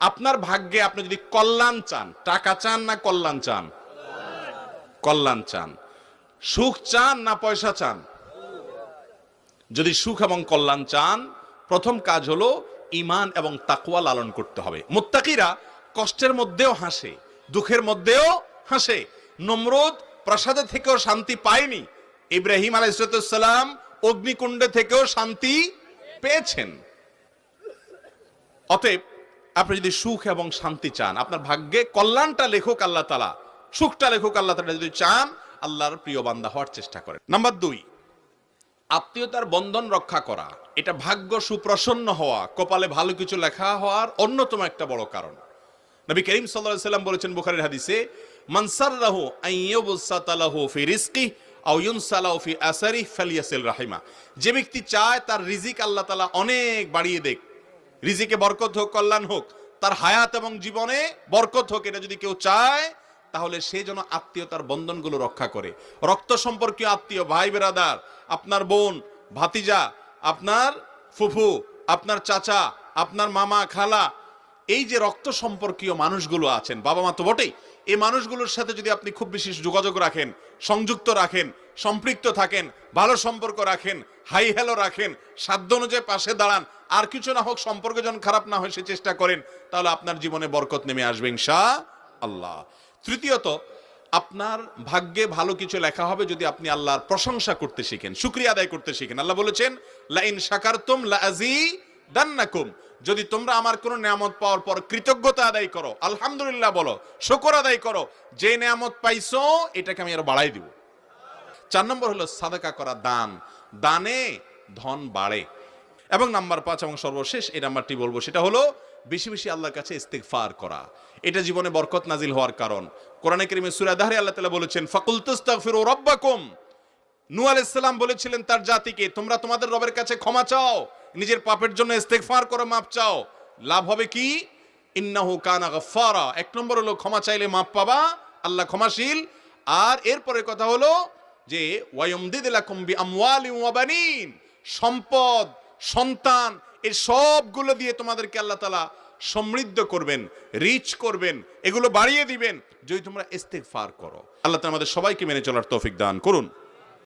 আপনার ভাগ্যে আপনি যদি কল্যাণ চান, টাকা চান না কল্যাণ চান? কল্যাণ চান। সুখ চান না পয়সা চান? যদি সুখ এবং কল্যাণ চান, প্রথম কাজ হলো ঈমান এবং তাকওয়া লালন করতে হবে। মুত্তাকিরা কষ্টের মধ্যেও হাসে, দুঃখের মধ্যেও হাসে। নমরুদ প্রাসাদে থেকেও শান্তি পায়নি, ইব্রাহিম আলাইহিস সালাম অগ্নিকুণ্ডে থেকেও শান্তি পেয়েছেন। অতএব আপনি যদি সুখ এবং শান্তি চান, আপনার ভাগ্যে কল্যাণটা লেখুক আল্লাহ তাআলা, সুখটা লেখুক আল্লাহ তাআলা, যদি চান আল্লাহর প্রিয় বান্দা হওয়ার চেষ্টা করেন। নাম্বার 2, আত্মীয়তার বন্ধন রক্ষা করা। এটা ভাগ্য সুপ্রসন্ন হওয়া, কপালে ভালো কিছু লেখা হওয়ার অন্যতম একটা বড় কারণ। নবী করিম সাল্লাল্লাহু আলাইহি সাল্লাম বলেছেন বুখারীর হাদিসে, মান সাররাহু আন ইউবসাতা লাহু ফি রিজকি আও ইউনসালাহু ফি আসারি ফালিয়াসিল রাহিমা। যে ব্যক্তি চায় তার রিজিক আল্লাহ তাআলা অনেক বাড়িয়ে দেখ, রিজিকে বরকত হোক, কল্যাণ হোক, তার হায়াত এবং জীবনে বরকত হোক, এটা যদি কেউ চায় তাহলে সে যেন আত্মীয়তার বন্ধনগুলো রক্ষা করে। রক্ত সম্পর্কীয় আত্মীয়, ভাই বেরাদার, আপনার বোন, ভাতিজা, আপনার ফুফু, আপনার চাচা, আপনার মামা, খালা, এই যে রক্ত সম্পর্কীয় মানুষগুলো আছেন, বাবা মা তো বটেই, এই মানুষগুলোর সাথে যদি আপনি খুব বেশি যোগাযোগ রাখেন, সংযুক্ত রাখেন, সম্পৃক্ত থাকেন, ভালো সম্পর্ক রাখেন, হাই হ্যালো রাখেন, সাধ্য অনুযায়ী পাশে দাঁড়ান, আর কিছু না হোক সম্পর্ক যেন খারাপ না হয় সে চেষ্টা করেন, তাহলে আপনার জীবনে বরকত নেমে আসবে ইনশাআল্লাহ। তৃতীয়ত, আপনার ভাগ্যে ভালো কিছু লেখা হবে যদি আপনি আল্লাহর প্রশংসা করতে শিখেন, শুকরিয়া আদায় করতে শিখেন। আল্লাহ বলেছেন, লা ইন শাকারতুম লা আযীদান্নাকুম, যদি তোমরা আমার কোন নিয়ামত পাওয়ার পর কৃতজ্ঞতা আদায় করো, আলহামদুলিল্লাহ বলো, শুকর আদায় করো, যে নিয়ামত পাইছো এটাকে আমি আরো বাড়াই দিব। 4 নম্বর হলো সাদাকা করা, দান। দানে ধন বাড়ে। এবং নাম্বার 5 এবং সর্বশেষ এই নাম্বারটি বলবো, সেটা হলো বেশি বেশি আল্লাহর কাছে ইস্তিগফার করা। এটা জীবনে বরকত নাজিল হওয়ার কারণ। কোরআনে কারীমে সূরা দাহরে আল্লাহ তাআলা বলেছেন, ফাকুল তাস্তাগফিরু রাব্বাকুম। নূহ আলাইহিস সালাম বলেছিলেন তার জাতিকে, তোমরা তোমাদের রবের কাছে ক্ষমা চাও, নিজের পাপের জন্য ইস্তিগফার করো, মাপ চাও। লাভ হবে কি? ইন্নাহু কানা গাফফারা। 1 নম্বর হলো ক্ষমা চাইলে মাপ পাবা, আল্লাহ ক্ষমাশীল। আর এরপরের কথা হলো যে ওয়ায়ুমদিদ লাকুম বিআমওয়ালিন ওয়া বানিন, সম্পদ, সন্তান, এই সবগুলো দিয়ে তোমাদেরকে আল্লাহ তাআলা সমৃদ্ধ করবেন, রিচ করবেন, এগুলো বাড়িয়ে দিবেন যদি তোমরা ইস্তিগফার করো। আল্লাহ তাআলা আমাদের সবাইকে মেনে চলার তৌফিক দান করুন।